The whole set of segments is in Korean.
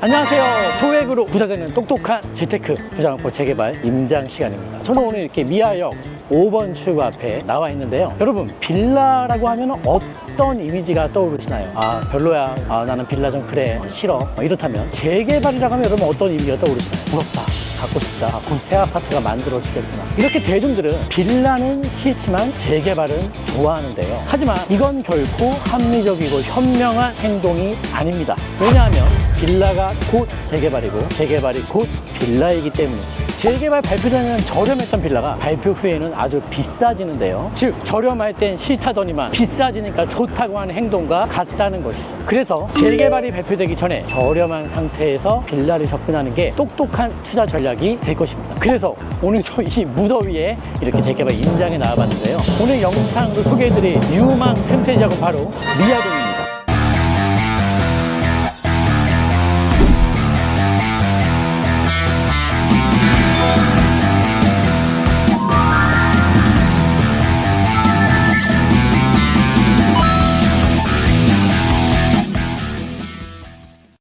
안녕하세요. 소액으로 부자되는 똑똑한 재테크 부자농부 재개발 임장 시간입니다. 저는 오늘 이렇게 미아역 5번 출구 앞에 나와 있는데요. 여러분, 빌라라고 하면 어떤 이미지가 떠오르시나요? 아, 별로야. 아, 나는 빌라 좀 그래. 싫어. 이렇다면 재개발이라고 하면 여러분 어떤 이미지가 떠오르시나요? 부럽다. 갖고 싶다. 곧 새 아파트가 만들어지겠구나. 이렇게 대중들은 빌라는 싫지만 재개발은 좋아하는데요. 하지만 이건 결코 합리적이고 현명한 행동이 아닙니다. 왜냐하면 빌라가 곧 재개발이고 재개발이 곧 빌라이기 때문이죠. 재개발 발표 전에는 저렴했던 빌라가 발표 후에는 아주 비싸지는데요. 즉 저렴할 땐 싫다더니만 비싸지니까 좋다고 하는 행동과 같다는 것이죠. 그래서 재개발이 발표되기 전에 저렴한 상태에서 빌라를 접근하는 게 똑똑한 투자 전략이 될 것입니다. 그래서 오늘도 이 무더위에 이렇게 재개발 임장에 나와봤는데요. 오늘 영상으로 소개해드릴 유망 틈새 지역은 바로 미아동입니다.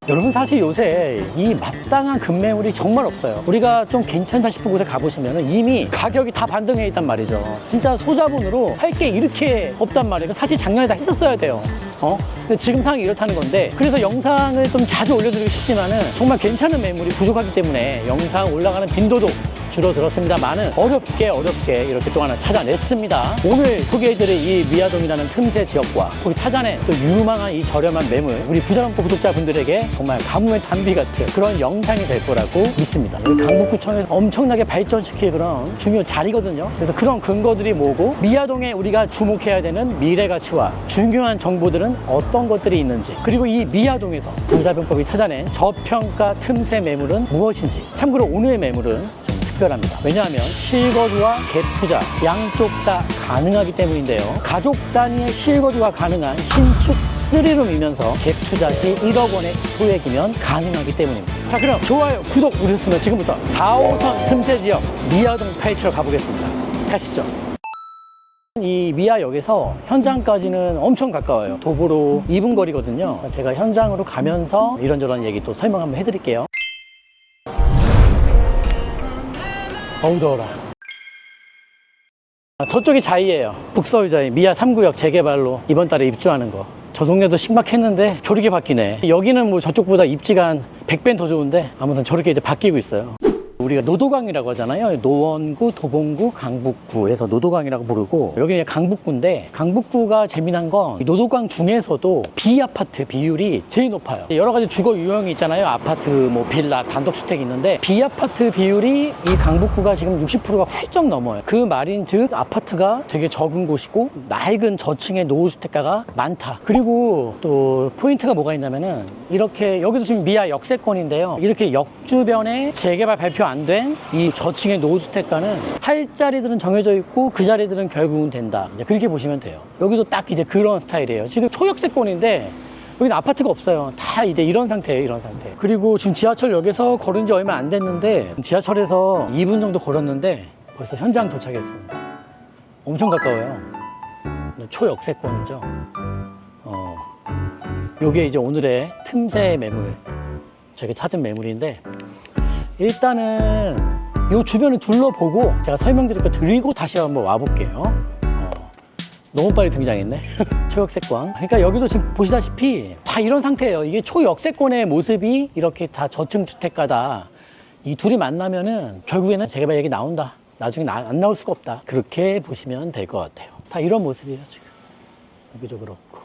여러분, 사실 요새 이 마땅한 급매물이 정말 없어요. 우리가 좀 괜찮다 싶은 곳에 가보시면 이미 가격이 다 반등해 있단 말이죠. 진짜 소자본으로 할 게 이렇게 없단 말이에요. 사실 작년에 다 했었어야 돼요. 근데 지금 상황이 이렇다는 건데, 그래서 영상을 좀 자주 올려드리고 싶지만은 정말 괜찮은 매물이 부족하기 때문에 영상 올라가는 빈도도 줄어들었습니다만은 어렵게 이렇게 또 하나 찾아냈습니다. 오늘 소개해드릴 이 미아동이라는 틈새 지역과 거기 찾아낸 또 유망한 이 저렴한 매물, 우리 부자농부 구독자분들에게 정말 가뭄의 단비 같은 그런 영상이 될 거라고 믿습니다. 우리 강북구청에서 엄청나게 발전시킬 그런 중요 자리거든요. 그래서 그런 근거들이 뭐고, 미아동에 우리가 주목해야 되는 미래 가치와 중요한 정보들은 어떤 것들이 있는지, 그리고 이 미아동에서 부자병법이 찾아낸 저평가 틈새 매물은 무엇인지. 참고로 오늘의 매물은 특별합니다. 왜냐하면 실거주와 갭 투자 양쪽 다 가능하기 때문인데요. 가족 단위의 실거주가 가능한 신축 3룸이면서 갭 투자 시 1억 원의 소액이면 가능하기 때문입니다. 자, 그럼 좋아요, 구독 누르셨으면 지금부터 4호선 틈새 지역 미아동 파헤치러 가보겠습니다. 가시죠. 이 미아역에서 현장까지는 엄청 가까워요. 도보로 2분 거리거든요. 제가 현장으로 가면서 이런저런 얘기 또 설명 한번 해드릴게요. 어우, 더워라. 저쪽이 자이예요. 북서유자이 미아 3구역 재개발로 이번 달에 입주하는 거. 저 동네도 신박했는데 저렇게 바뀌네. 여기는 뭐 저쪽보다 입지가 한 100배는 더 좋은데 아무튼 저렇게 이제 바뀌고 있어요. 우리가 노도강이라고 하잖아요. 노원구, 도봉구, 강북구 해서 노도강이라고 부르고, 여기는 강북구인데, 강북구가 재미난 건 노도강 중에서도 B아파트 비율이 제일 높아요. 여러 가지 주거 유형이 있잖아요. 아파트, 뭐 빌라, 단독주택이 있는데 B아파트 비율이 이 강북구가 지금 60%가 훌쩍 넘어요. 그 말인즉 아파트가 되게 적은 곳이고 낡은 저층의 노후주택가가 많다. 그리고 또 포인트가 뭐가 있냐면은, 이렇게 여기도 지금 미아 역세권인데요. 이렇게 역 주변에 재개발 발표 안 된 이 저층의 노후주택가는 할 자리들은 정해져 있고 그 자리들은 결국은 된다. 이제 그렇게 보시면 돼요. 여기도 딱 이제 그런 스타일이에요. 지금 초역세권인데 여기는 아파트가 없어요. 다 이제 이런 상태예요, 이런 상태. 그리고 지금 지하철역에서 걸은 지 얼마 안 됐는데, 지하철에서 2분 정도 걸었는데 벌써 현장 도착했습니다. 엄청 가까워요. 초역세권이죠. 요게 이제 오늘의 틈새 매물, 저희가 찾은 매물인데, 일단은 이 주변을 둘러보고 제가 설명드릴 거 드리고 다시 한번 와볼게요. 너무 빨리 등장했네. 초역세권. 그러니까 여기도 지금 보시다시피 다 이런 상태예요. 이게 초역세권의 모습이 이렇게 다 저층 주택가다. 이 둘이 만나면은 결국에는 재개발 얘기 나온다. 나중에 안 나올 수가 없다. 그렇게 보시면 될 것 같아요. 다 이런 모습이에요, 지금. 여기도 그렇고.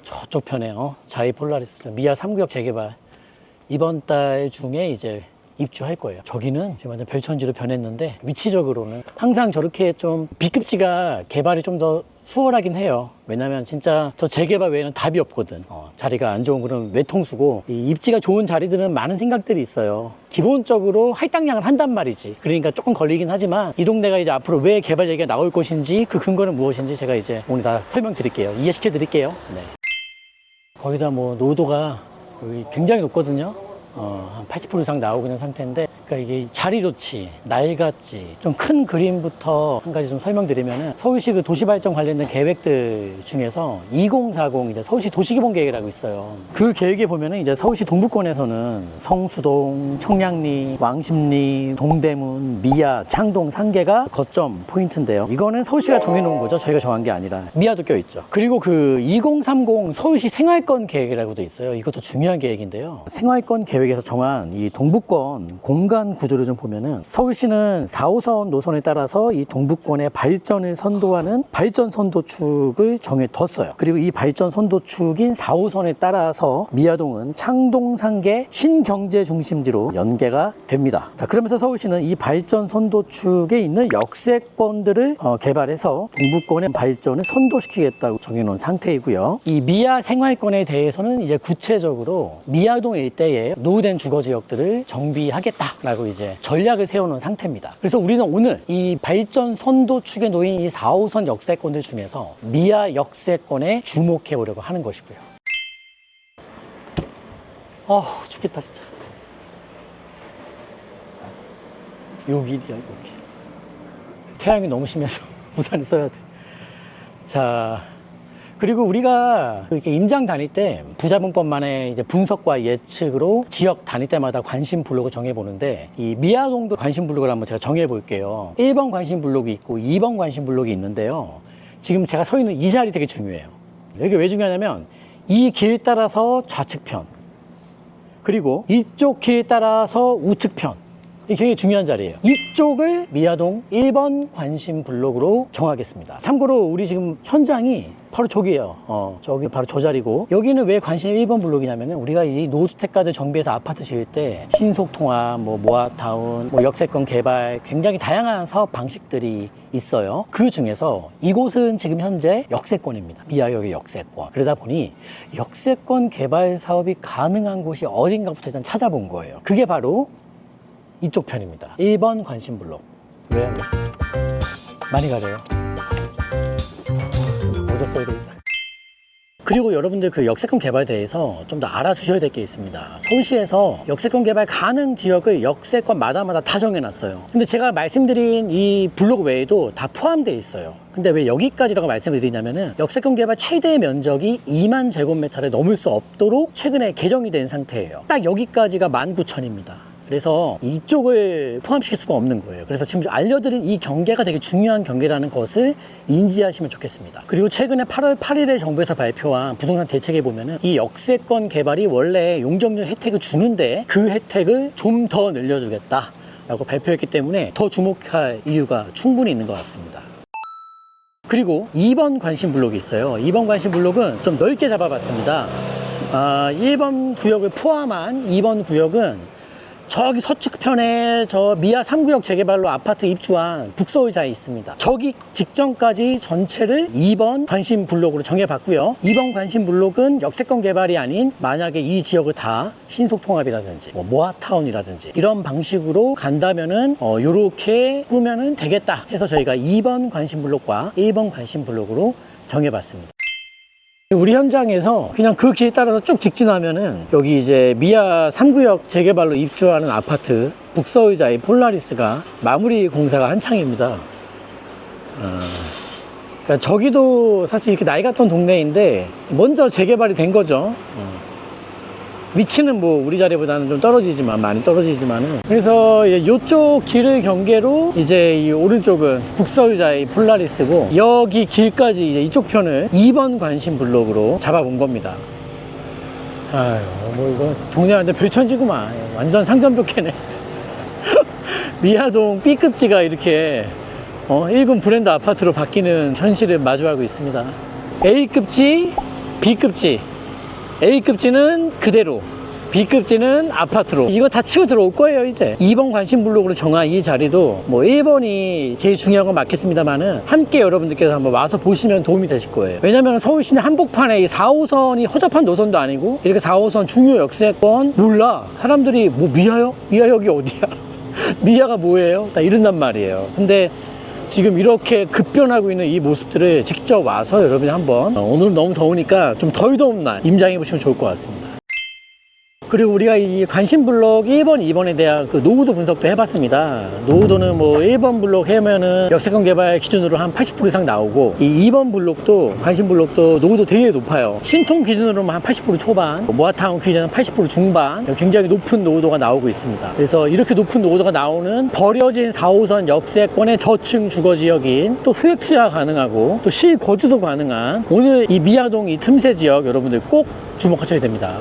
저쪽 편에 자이 폴라리스 미아 3구역 재개발 이번 달 중에 이제 입주할 거예요. 저기는 지금 완전 별천지로 변했는데, 위치적으로는 항상 저렇게 좀 B급지가 개발이 좀 더 수월하긴 해요. 왜냐면 진짜 저 재개발 외에는 답이 없거든. 자리가 안 좋은 그런 외통수고, 이 입지가 좋은 자리들은 많은 생각들이 있어요. 기본적으로 할당량을 한단 말이지. 그러니까 조금 걸리긴 하지만, 이 동네가 이제 앞으로 왜 개발 얘기가 나올 것인지, 그 근거는 무엇인지 제가 이제 오늘 다 설명드릴게요. 이해시켜 드릴게요. 네. 거기다 뭐 노도가 여기 굉장히 높거든요. 한 80% 이상 나오고 있는 상태인데, 그러니까 이게 자리 좋지, 낡았지, 좀 큰 그림부터 한 가지 좀 설명드리면은 서울시 그 도시발전 관련된 계획들 중에서 2040 이제 서울시 도시기본 계획이라고 있어요. 그 계획에 보면은 이제 서울시 동부권에서는 성수동, 청량리, 왕십리, 동대문, 미아, 창동 3개가 거점 포인트인데요. 이거는 서울시가 정해놓은 거죠. 저희가 정한 게 아니라. 미아도 껴있죠. 그리고 그 2030 서울시 생활권 계획이라고도 있어요. 이것도 중요한 계획인데요. 생활권 계획에서 정한 이 동부권 공간 구조를 좀 보면은 서울시는 4호선 노선에 따라서 이 동부권의 발전을 선도하는 발전 선도축을 정해뒀어요. 그리고 이 발전 선도축인 4호선에 따라서 미아동은 창동 상계 신경제 중심지로 연계가 됩니다. 자, 그러면서 서울시는 이 발전 선도축에 있는 역세권들을 개발해서 동부권의 발전을 선도시키겠다고 정해놓은 상태이고요. 이 미아 생활권에 대해서는 이제 구체적으로 미아동 일대에 노후된 주거지역들을 정비하겠다라고 이제 전략을 세워놓은 상태입니다. 그래서 우리는 오늘 이 발전 선도축에 놓인 이 4호선 역세권들 중에서 미아 역세권에 주목해 보려고 하는 것이고요. 죽겠다 진짜. 여기 일이야, 여기. 태양이 너무 심해서 우산을 써야 돼. 자, 그리고 우리가 이렇게 임장 다닐 때 부자분법만의 이제 분석과 예측으로 지역 다닐 때마다 관심 블록을 정해보는데, 이 미아동도 관심 블록을 한번 제가 정해볼게요. 1번 관심 블록이 있고 2번 관심 블록이 있는데요. 지금 제가 서 있는 이 자리 되게 중요해요. 여기 왜 중요하냐면 이 길 따라서 좌측편, 그리고 이쪽 길 따라서 우측편, 이게 굉장히 중요한 자리예요. 이쪽을 미아동 1번 관심 블록으로 정하겠습니다. 참고로 우리 지금 현장이 바로 저기예요. 저기 바로 저 자리고, 여기는 왜 관심 1번 블록이냐면은 우리가 이 노주택가들 정비해서 아파트 지을 때 신속통합, 모아타운, 역세권 개발, 굉장히 다양한 사업 방식들이 있어요. 그 중에서 이곳은 지금 현재 역세권입니다. 미아역의 역세권. 그러다 보니 역세권 개발 사업이 가능한 곳이 어딘가부터 일단 찾아본 거예요. 그게 바로 이쪽 편입니다. 1번 관심 블록. 왜? 많이 가려요. 모자 써야 되겠다. 그리고 여러분들 그 역세권 개발에 대해서 좀 더 알아주셔야 될 게 있습니다. 서울시에서 역세권 개발 가능 지역을 역세권마다마다 다 정해놨어요. 근데 제가 말씀드린 이 블록 외에도 다 포함되어 있어요. 근데 왜 여기까지라고 말씀을 드리냐면은 역세권 개발 최대 면적이 2만 제곱미터를 넘을 수 없도록 최근에 개정이 된 상태예요. 딱 여기까지가 19,000입니다. 그래서 이쪽을 포함시킬 수가 없는 거예요. 그래서 지금 알려드린 이 경계가 되게 중요한 경계라는 것을 인지하시면 좋겠습니다. 그리고 최근에 8월 8일에 정부에서 발표한 부동산 대책에 보면은 이 역세권 개발이 원래 용적률 혜택을 주는데 그 혜택을 좀 더 늘려주겠다 라고 발표했기 때문에 더 주목할 이유가 충분히 있는 것 같습니다. 그리고 2번 관심 블록이 있어요. 2번 관심 블록은 좀 넓게 잡아봤습니다. 1번 구역을 포함한 2번 구역은 저기 서측편에 저 미아 3구역 재개발로 아파트 입주한 북서울자에 있습니다. 저기 직전까지 전체를 2번 관심 블록으로 정해봤고요. 2번 관심 블록은 역세권 개발이 아닌 만약에 이 지역을 다 신속통합이라든지 모아타운이라든지 이런 방식으로 간다면은 요렇게 꾸면은 되겠다 해서 저희가 2번 관심 블록과 1번 관심 블록으로 정해봤습니다. 우리 현장에서 그냥 그 길 따라서 쭉 직진하면은 여기 이제 미아 3구역 재개발로 입주하는 아파트 북서울자의 폴라리스가 마무리 공사가 한창입니다. 그러니까 저기도 사실 이렇게 낡았던 동네인데 먼저 재개발이 된 거죠. 위치는 뭐 우리 자리보다는 좀 떨어지지만, 많이 떨어지지만은. 그래서 이쪽 길을 경계로 이제 이 오른쪽은 북서울자의 폴라리스고, 여기 길까지 이제 이쪽 편을 2번 관심 블록으로 잡아본 겁니다. 아유, 뭐 이거 동네 완전 별천지구만. 완전 상점벽해네. 미아동 B급지가 이렇게 1군 브랜드 아파트로 바뀌는 현실을 마주하고 있습니다. A급지, B급지. A급지는 그대로, B급지는 아파트로. 이거 다 치고 들어올 거예요 이제. 2번 관심 블록으로 정한 이 자리도 뭐 1번이 제일 중요한 건 맞겠습니다만은 함께 여러분들께서 한번 와서 보시면 도움이 되실 거예요. 왜냐면 서울시내 한복판에 이 4호선이 허접한 노선도 아니고 이렇게 4호선 중요 역세권 몰라. 사람들이 뭐 미아요? 미아역이 어디야? 미아가 뭐예요? 다 이런단 말이에요. 근데 지금 이렇게 급변하고 있는 이 모습들을 직접 와서 여러분이 한번, 오늘은 너무 더우니까 좀 덜 더운 날 임장해 보시면 좋을 것 같습니다. 그리고 우리가 이 관심 블록 1번, 2번에 대한 그 노후도 분석도 해봤습니다. 노후도는 뭐 1번 블록 해면은 역세권 개발 기준으로 한 80% 이상 나오고, 이 2번 블록도, 관심 블록도 노후도 되게 높아요. 신통 기준으로는 한 80% 초반, 모아타운 기준은 80% 중반, 굉장히 높은 노후도가 나오고 있습니다. 그래서 이렇게 높은 노후도가 나오는 버려진 4호선 역세권의 저층 주거 지역인, 또 수익 투자 가능하고 또 실거주도 가능한 오늘 이 미아동 이 틈새 지역 여러분들 꼭 주목하셔야 됩니다.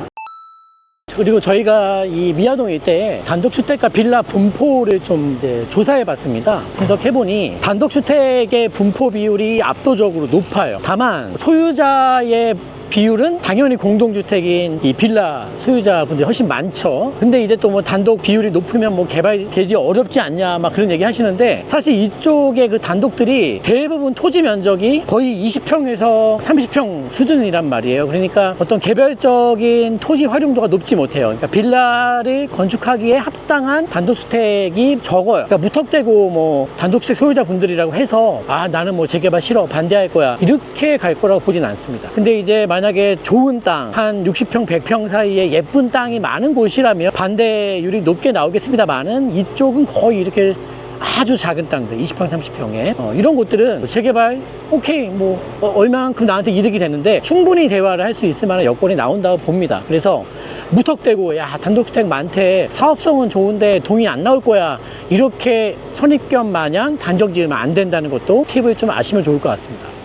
그리고 저희가 이 미아동 일대에 단독주택과 빌라 분포를 좀 이제 조사해 봤습니다. 분석해보니 단독주택의 분포 비율이 압도적으로 높아요. 다만 소유자의 비율은 당연히 공동주택인 이 빌라 소유자분들이 훨씬 많죠. 근데 이제 또 뭐 단독 비율이 높으면 뭐 개발되지 어렵지 않냐 막 그런 얘기 하시는데, 사실 이쪽에 그 단독들이 대부분 토지 면적이 거의 20평에서 30평 수준이란 말이에요. 그러니까 어떤 개별적인 토지 활용도가 높지 못해요. 그러니까 빌라를 건축하기에 합당한 단독주택이 적어요. 그러니까 무턱대고 뭐 단독주택 소유자분들이라고 해서 아 나는 뭐 재개발 싫어 반대할 거야 이렇게 갈 거라고 보진 않습니다. 근데 이제 만약에 좋은 땅, 한 60평, 100평 사이에 예쁜 땅이 많은 곳이라면 반대율이 높게 나오겠습니다만은, 이쪽은 거의 이렇게 아주 작은 땅들, 20평, 30평에 이런 곳들은 재개발 오케이 뭐 얼마만큼 나한테 이득이 되는데 충분히 대화를 할 수 있을 만한 여건이 나온다고 봅니다. 그래서 무턱대고 야 단독주택 많대, 사업성은 좋은데 돈이 안 나올 거야, 이렇게 선입견 마냥 단정 지으면 안 된다는 것도 팁을 좀 아시면 좋을 것 같습니다.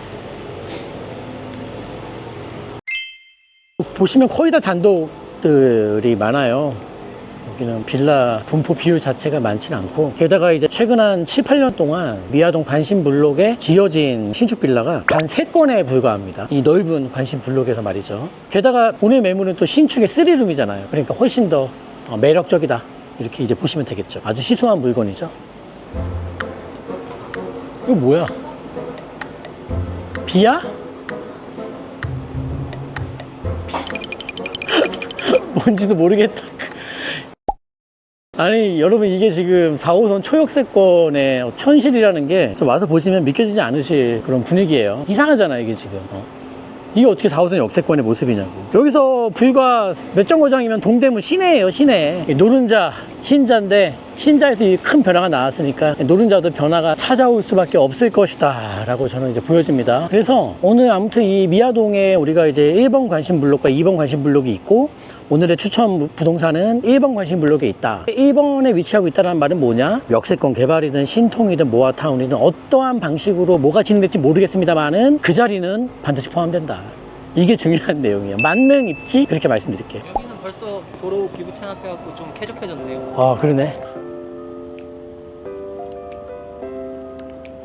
보시면 거의 다 단독들이 많아요. 여기는 빌라 분포 비율 자체가 많진 않고, 게다가 이제 최근 한 7, 8년 동안 미아동 관심 블록에 지어진 신축 빌라가 단 3건에 불과합니다. 이 넓은 관심 블록에서 말이죠. 게다가 오늘 매물은 또 신축의 3룸이잖아요. 그러니까 훨씬 더 매력적이다, 이렇게 이제 보시면 되겠죠. 아주 희소한 물건이죠. 이거 뭐야? 비야? 뭔지도 모르겠다. 아니 여러분, 이게 지금 4호선 초역세권의 현실이라는 게 좀 와서 보시면 믿겨지지 않으실 그런 분위기예요. 이상하잖아 이게 지금. 이게 어떻게 4호선 역세권의 모습이냐고. 여기서 불과 몇 정거장이면 동대문 시내예요, 시내. 노른자, 흰자인데 흰자에서 이 큰 변화가 나왔으니까 노른자도 변화가 찾아올 수밖에 없을 것이다 라고 저는 이제 보여집니다. 그래서 오늘 아무튼 이 미아동에 우리가 이제 1번 관심 블록과 2번 관심 블록이 있고, 오늘의 추천 부동산은 1번 관심 블록에 있다. 1번에 위치하고 있다는 말은 뭐냐? 역세권 개발이든 신통이든 모아타운이든 어떠한 방식으로 뭐가 진행될지 모르겠습니다만은 그 자리는 반드시 포함된다. 이게 중요한 내용이에요. 만능 입지 그렇게 말씀드릴게요. 여기는 벌써 도로 기부 체납해갖고 좀 쾌적해졌네요. 아 그러네.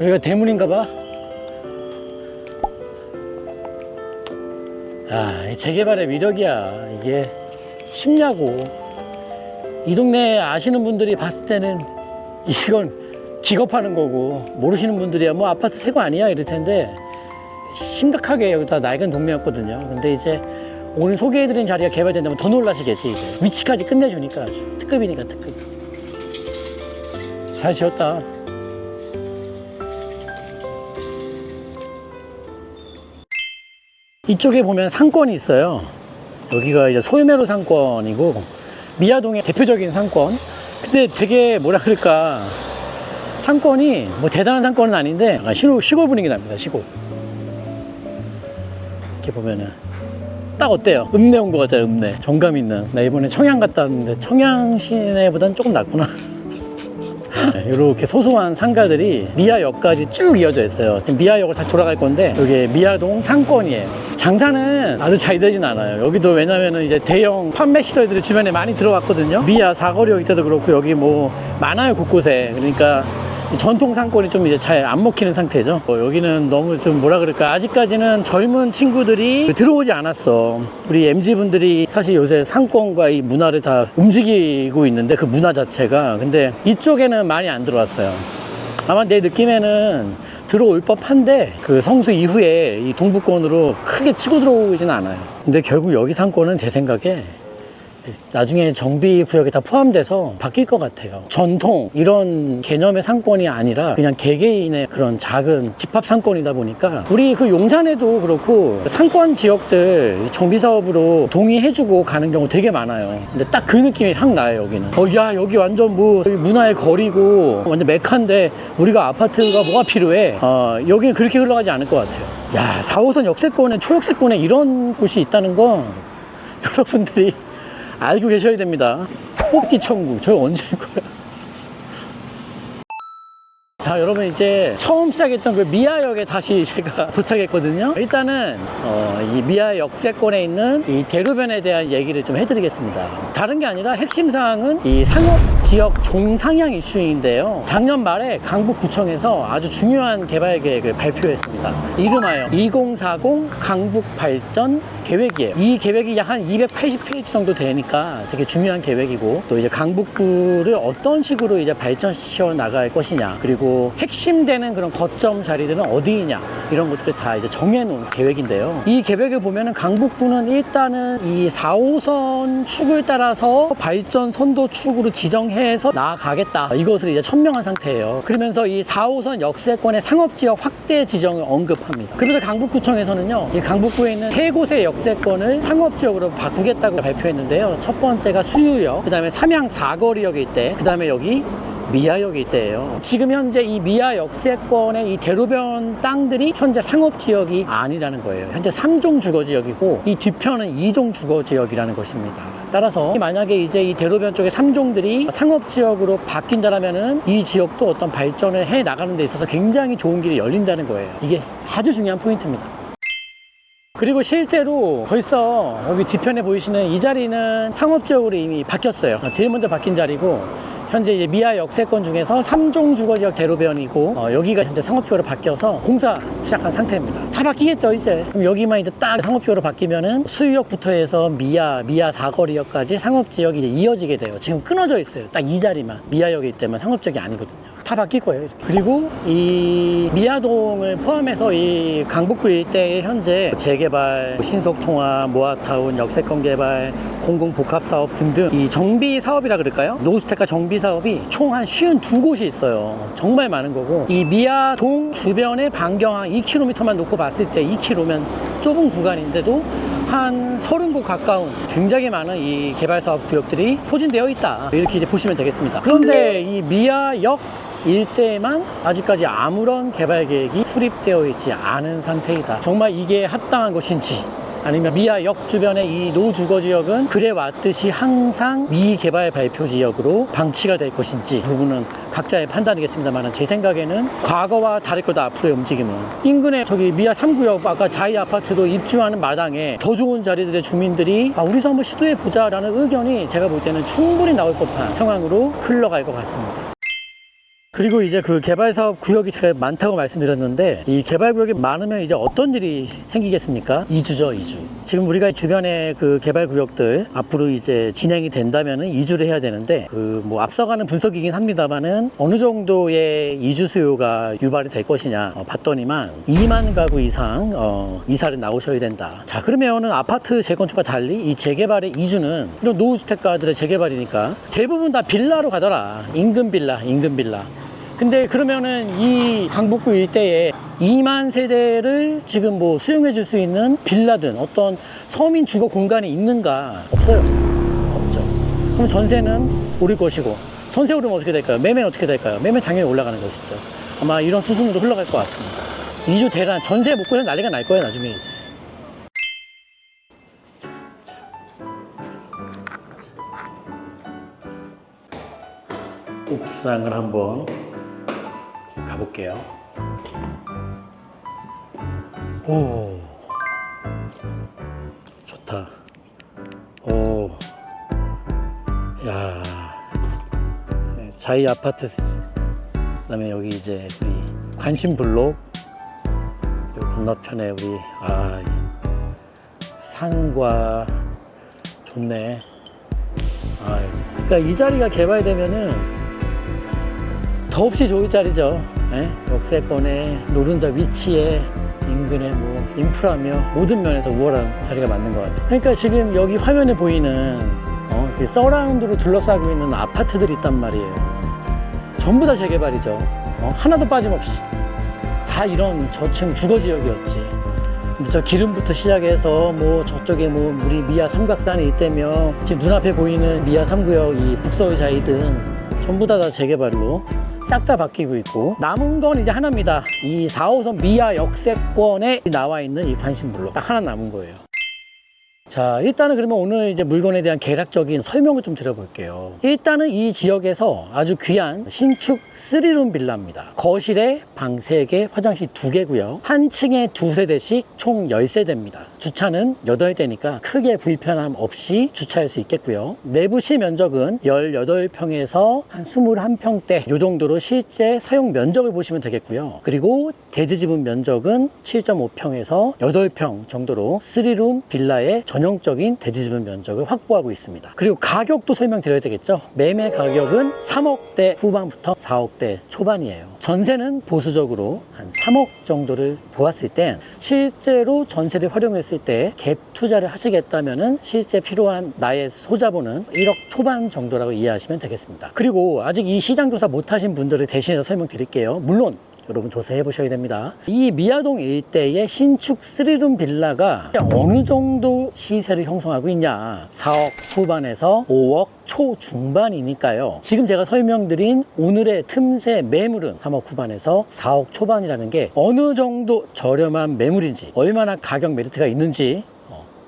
여기가 대문인가봐. 아, 재개발의 위력이야. 이게 쉽냐고. 이 동네 아시는 분들이 봤을 때는 이건 기겁하는 거고, 모르시는 분들이야 뭐 아파트 새 거 아니야 이럴 텐데, 심각하게 여기다 낡은 동네였거든요. 근데 이제 오늘 소개해드린 자리가 개발된다면 더 놀라시겠지. 이제 위치까지 끝내주니까 아주 특급이니까 특급. 잘 지었다. 이쪽에 보면 상권이 있어요. 여기가 이제 소유매로 상권이고 미아동의 대표적인 상권. 근데 되게 뭐라 그럴까, 상권이 뭐 대단한 상권은 아닌데 시골 분위기 납니다. 시골. 이렇게 보면은 딱 어때요? 읍내 온 것 같아요. 읍내. 정감 있는. 나 이번에 청양 갔다 왔는데 청양 시내보단 조금 낫구나. 이렇게 소소한 상가들이 미아역까지 쭉 이어져 있어요. 지금 미아역을 다시 돌아갈 건데 여기 미아동 상권이에요. 장사는 아주 잘 되진 않아요. 여기도 왜냐면은 이제 대형 판매 시설들이 주변에 많이 들어왔거든요. 미아 사거리역 이때도 그렇고 여기 뭐 많아요, 곳곳에. 그러니까 전통 상권이 좀 이제 잘 안 먹히는 상태죠. 여기는 너무 좀 뭐라 그럴까, 아직까지는 젊은 친구들이 들어오지 않았어. 우리 MZ분들이 사실 요새 상권과 이 문화를 다 움직이고 있는데, 그 문화 자체가. 근데 이쪽에는 많이 안 들어왔어요. 아마 내 느낌에는 들어올 법한데 그 성수 이후에 이 동부권으로 크게 치고 들어오지는 않아요. 근데 결국 여기 상권은 제 생각에 나중에 정비구역에 다 포함돼서 바뀔 것 같아요. 전통 이런 개념의 상권이 아니라 그냥 개개인의 그런 작은 집합 상권이다 보니까 우리 그 용산에도 그렇고 상권 지역들 정비사업으로 동의해주고 가는 경우 되게 많아요. 근데 딱 그 느낌이 확 나요. 여기는 야 여기 완전 뭐 여기 문화의 거리고 완전 메카인데 우리가 아파트가 뭐가 필요해. 여기는 그렇게 흘러가지 않을 것 같아요. 야 4호선 역세권에 초역세권에 이런 곳이 있다는 건 여러분들이 알고 계셔야 됩니다. 뽑기 천국 저 언제 할 거야? 자 여러분 이제 처음 시작했던 그 미아역에 다시 제가 도착했거든요. 일단은 이 미아 역세권에 있는 이 대로변에 대한 얘기를 좀 해드리겠습니다. 다른 게 아니라 핵심 사항은 이 상업지역 종상향 이슈인데요. 작년 말에 강북구청에서 아주 중요한 개발 계획을 발표했습니다. 이름하여 2040 강북발전 계획이에요. 이 계획이 약 한 280페이지 정도 되니까 되게 중요한 계획이고 또 이제 강북구를 어떤 식으로 이제 발전시켜 나갈 것이냐 그리고 핵심되는 그런 거점 자리들은 어디이냐 이런 것들을 다 이제 정해놓은 계획인데요. 이 계획을 보면은 강북구는 일단은 이 4호선 축을 따라서 발전 선도 축으로 지정해서 나아가겠다. 이것을 이제 천명한 상태예요. 그러면서 이 4호선 역세권의 상업지역 확대 지정을 언급합니다. 그래서 강북구청에서는요, 이 강북구에 있는 세 곳의 역세권을 상업지역으로 바꾸겠다고 발표했는데요. 첫 번째가 수유역, 그 다음에 삼양 사거리역이 있대, 그 다음에 여기 미아역이 있대요. 지금 현재 이 미아 역세권의 이 대로변 땅들이 현재 상업지역이 아니라는 거예요. 현재 3종 주거지역이고 이 뒤편은 2종 주거지역이라는 것입니다. 따라서 만약에 이제 이 대로변 쪽의 3종들이 상업지역으로 바뀐다면은 이 지역도 어떤 발전을 해 나가는 데 있어서 굉장히 좋은 길이 열린다는 거예요. 이게 아주 중요한 포인트입니다. 그리고 실제로 벌써 여기 뒤편에 보이시는 이 자리는 상업지역으로 이미 바뀌었어요. 제일 먼저 바뀐 자리고 현재 이제 미아 역세권 중에서 3종 주거지역 대로변이고 여기가 현재 상업지역으로 바뀌어서 공사 시작한 상태입니다. 다 바뀌겠죠 이제. 그럼 여기만 이제 딱 상업지역으로 바뀌면은 수유역부터 해서 미아 사거리역까지 상업지역이 이제 이어지게 돼요. 지금 끊어져 있어요. 딱 이 자리만 미아역이 있다면 상업지역이 아니거든요. 다 바뀔 거예요 이제. 그리고 이 미아동을 포함해서 이 강북구 일대에 현재 재개발, 신속통합, 모아타운, 역세권 개발, 공공복합사업 등등 이 정비 사업이라 그럴까요? 노후주택가 정비 사업이 총 한 52곳이 있어요. 정말 많은 거고 이 미아동 주변의 반경 한 2km만 놓고 봤을 때 2km면 좁은 구간인데도 한 30곳 가까운 굉장히 많은 이 개발사업 구역들이 포진되어 있다. 이렇게 이제 보시면 되겠습니다. 그런데 이 미아역 일대에만 아직까지 아무런 개발 계획이 수립되어 있지 않은 상태이다. 정말 이게 합당한 것인지 아니면 미아역 주변의 이 노주거지역은 그래왔듯이 항상 미개발 발표지역으로 방치가 될 것인지 부분은 각자의 판단이겠습니다만 제 생각에는 과거와 다를 거다. 앞으로의 움직임은 인근에 저기 미아 3구역 아까 자이 아파트도 입주하는 마당에 더 좋은 자리들의 주민들이 우리도 한번 시도해보자 라는 의견이 제가 볼 때는 충분히 나올 법한 상황으로 흘러갈 것 같습니다. 그리고 이제 그 개발사업 구역이 제가 많다고 말씀드렸는데 이 개발구역이 많으면 이제 어떤 일이 생기겠습니까? 이주죠, 이주. 지금 우리가 주변에 그 개발구역들 앞으로 이제 진행이 된다면은 이주를 해야 되는데 그 뭐 앞서가는 분석이긴 합니다만은 어느 정도의 이주 수요가 유발이 될 것이냐 봤더니만 2만 가구 이상 이사를 나오셔야 된다. 자 그러면은 아파트 재건축과 달리 이 재개발의 이주는 이런 노후주택가들의 재개발이니까 대부분 다 빌라로 가더라. 인근 빌라. 근데 그러면은 이 강북구 일대에 2만 세대를 지금 뭐 수용해 줄 수 있는 빌라든 어떤 서민 주거 공간이 있는가? 없어요. 없죠. 그럼 전세는 오를 것이고 전세 오르면 어떻게 될까요? 매매는 어떻게 될까요? 매매 당연히 올라가는 것이죠. 아마 이런 수순으로 흘러갈 것 같습니다. 이주 대란 전세 못 구해서 난리가 날 거예요 나중에 이제. 옥상을 한번 가볼게요. 오, 좋다. 오, 야, 자이 아파트. 그다음에 여기 이제 우리 관심블록. 그리고 건너편에 우리 산과 좋네. 그러니까 이 자리가 개발되면은 더없이 좋을 자리죠. 역세권에 노른자 위치에 인근에 뭐 인프라며 모든 면에서 우월한 자리가 맞는 것 같아요. 그러니까 지금 여기 화면에 보이는 서라운드로 둘러싸고 있는 아파트들이 있단 말이에요. 전부 다 재개발이죠. 하나도 빠짐없이 다 이런 저층 주거지역이었지. 근데 저 기름부터 시작해서 뭐 저쪽에 뭐 우리 미아 삼각산이 있다며 지금 눈앞에 보이는 미아 3구역 이 북서의자이든 전부 다 재개발로 싹 다 바뀌고 있고, 남은 건 이제 하나입니다. 이 4호선 미아 역세권에 나와 있는 이 단신블록 딱 하나 남은 거예요. 자, 일단은 그러면 오늘 이제 물건에 대한 개략적인 설명을 좀 드려볼게요. 일단은 이 지역에서 아주 귀한 신축 3룸 빌라입니다. 거실에 방 3개, 화장실 2개고요. 한 층에 2세대씩 총 10세대입니다. 주차는 8대니까 크게 불편함 없이 주차할 수 있겠고요. 내부 시면적은 18평에서 한 21평대 이 정도로 실제 사용 면적을 보시면 되겠고요. 그리고 대지 지분 면적은 7.5평에서 8평 정도로 3룸 빌라의 전형적인 대지 지분 면적을 확보하고 있습니다. 그리고 가격도 설명드려야 되겠죠. 매매 가격은 3억대 후반부터 4억대 초반이에요. 전세는 보수적으로 한 3억 정도를 보았을 땐 실제로 전세를 활용했을 때 갭 투자를 하시겠다면은 실제 필요한 나의 소자본은 1억 초반 정도라고 이해하시면 되겠습니다. 그리고 아직 이 시장 조사 못하신 분들을 대신해서 설명드릴게요. 물론 여러분 조사해 보셔야 됩니다. 이 미아동 일대의 신축 3룸 빌라가 어느 정도 시세를 형성하고 있냐, 4억 후반에서 5억 초중반이니까요. 지금 제가 설명드린 오늘의 틈새 매물은 3억 후반에서 4억 초반이라는 게 어느 정도 저렴한 매물인지, 얼마나 가격 메리트가 있는지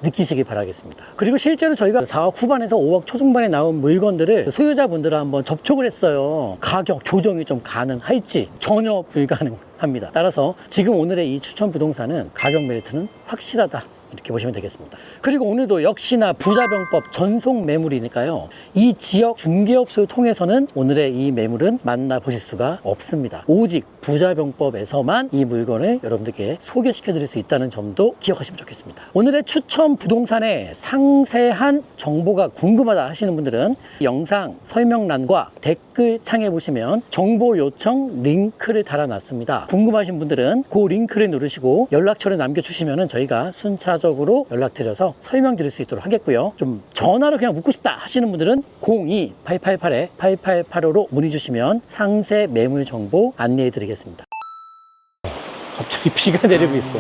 느끼시기 바라겠습니다. 그리고 실제로 저희가 4억 후반에서 5억 초중반에 나온 물건들을 소유자분들과 한번 접촉을 했어요. 가격 조정이 좀 가능할지 전혀 불가능합니다. 따라서 지금 오늘의 이 추천 부동산은 가격 메리트는 확실하다, 이렇게 보시면 되겠습니다. 그리고 오늘도 역시나 부자병법 전속 매물이니까요. 이 지역 중개업소를 통해서는 오늘의 이 매물은 만나보실 수가 없습니다. 오직 부자병법에서만 이 물건을 여러분들께 소개시켜 드릴 수 있다는 점도 기억하시면 좋겠습니다. 오늘의 추천 부동산의 상세한 정보가 궁금하다 하시는 분들은 영상 설명란과 댓글창에 보시면 정보 요청 링크를 달아놨습니다. 궁금하신 분들은 그 링크를 누르시고 연락처를 남겨주시면 저희가 순차적으로 연락드려서 설명드릴 수 있도록 하겠고요. 좀 전화로 그냥 묻고 싶다 하시는 분들은 02-888-8885로 문의 주시면 상세 매물 정보 안내해 드리겠습니다. 갑자기 비가 내리고 있어.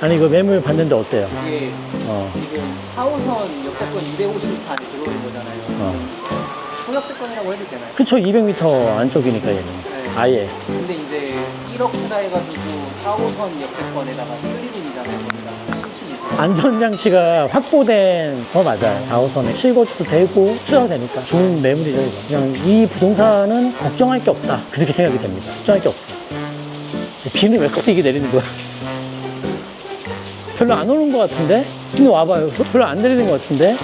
아니 이거 매물 봤는데 어때요? 이게 지금 4호선 역세권 250m 안에 들어오는 거잖아요. 소역세권이라고 해도 되나요? 그쵸, 200m 안쪽이니까 얘는. 네. 아예. 근데 이제 1억 투자해가지고 4호선 역세권에다가 3룸이잖아요. 거기다가 신축이. 안전장치가 확보된 거 맞아요. 4호선에 실거주도 되고 투자도 되니까 좋은 매물이죠. 이거. 그냥 이 부동산은 걱정할 게 없다, 그렇게 생각이 됩니다. 걱정할 게 없어. 비는 왜 갑자기 내리는 거야? 별로 안 오는 것 같은데? 근데 와봐요. 별로 안 내리는 것 같은데?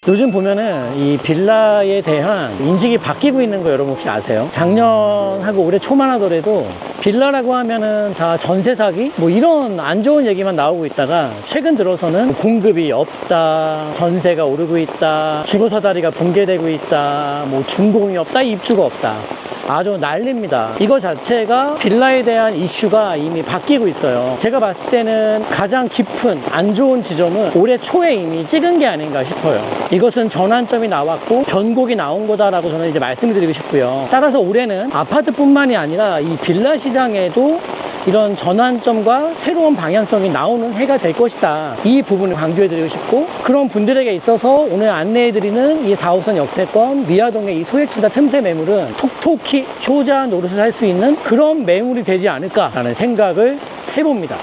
요즘 보면은 이 빌라에 대한 인식이 바뀌고 있는 거 여러분 혹시 아세요? 작년하고 올해 초만 하더라도 빌라라고 하면은 다 전세 사기? 뭐 이런 안 좋은 얘기만 나오고 있다가 최근 들어서는 공급이 없다, 전세가 오르고 있다, 주거사다리가 붕괴되고 있다, 뭐 준공이 없다, 입주가 없다. 아주 난립니다. 이거 자체가 빌라에 대한 이슈가 이미 바뀌고 있어요. 제가 봤을 때는 가장 깊은 안 좋은 지점은 올해 초에 이미 찍은 게 아닌가 싶어요. 이것은 전환점이 나왔고 변곡이 나온 거다라고 저는 이제 말씀드리고 싶고요. 따라서 올해는 아파트뿐만이 아니라 이 빌라 시장에도 이런 전환점과 새로운 방향성이 나오는 해가 될 것이다, 이 부분을 강조해드리고 싶고, 그런 분들에게 있어서 오늘 안내해드리는 이 4호선 역세권 미아동의 이 소액투자 틈새 매물은 톡톡히 효자 노릇을 할 수 있는 그런 매물이 되지 않을까라는 생각을 해봅니다.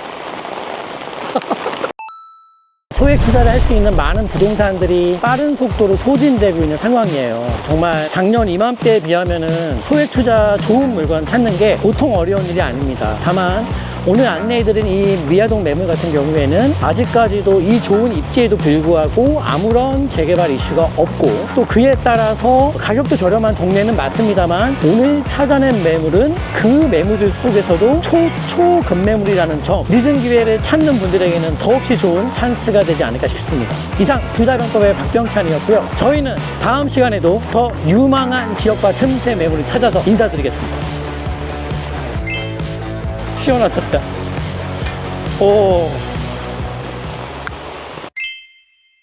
소액 투자를 할 수 있는 많은 부동산들이 빠른 속도로 소진되고 있는 상황이에요. 정말 작년 이맘때에 비하면은 소액 투자 좋은 물건 찾는 게 보통 어려운 일이 아닙니다. 다만 오늘 안내해드린 이 미아동 매물 같은 경우에는 아직까지도 이 좋은 입지에도 불구하고 아무런 재개발 이슈가 없고, 또 그에 따라서 가격도 저렴한 동네는 맞습니다만 오늘 찾아낸 매물은 그 매물들 속에서도 초급매물이라는 점, 늦은 기회를 찾는 분들에게는 더없이 좋은 찬스가 되지 않을까 싶습니다. 이상 부자병법의 박병찬이었고요. 저희는 다음 시간에도 더 유망한 지역과 틈새 매물을 찾아서 인사드리겠습니다. 시원하다. 오.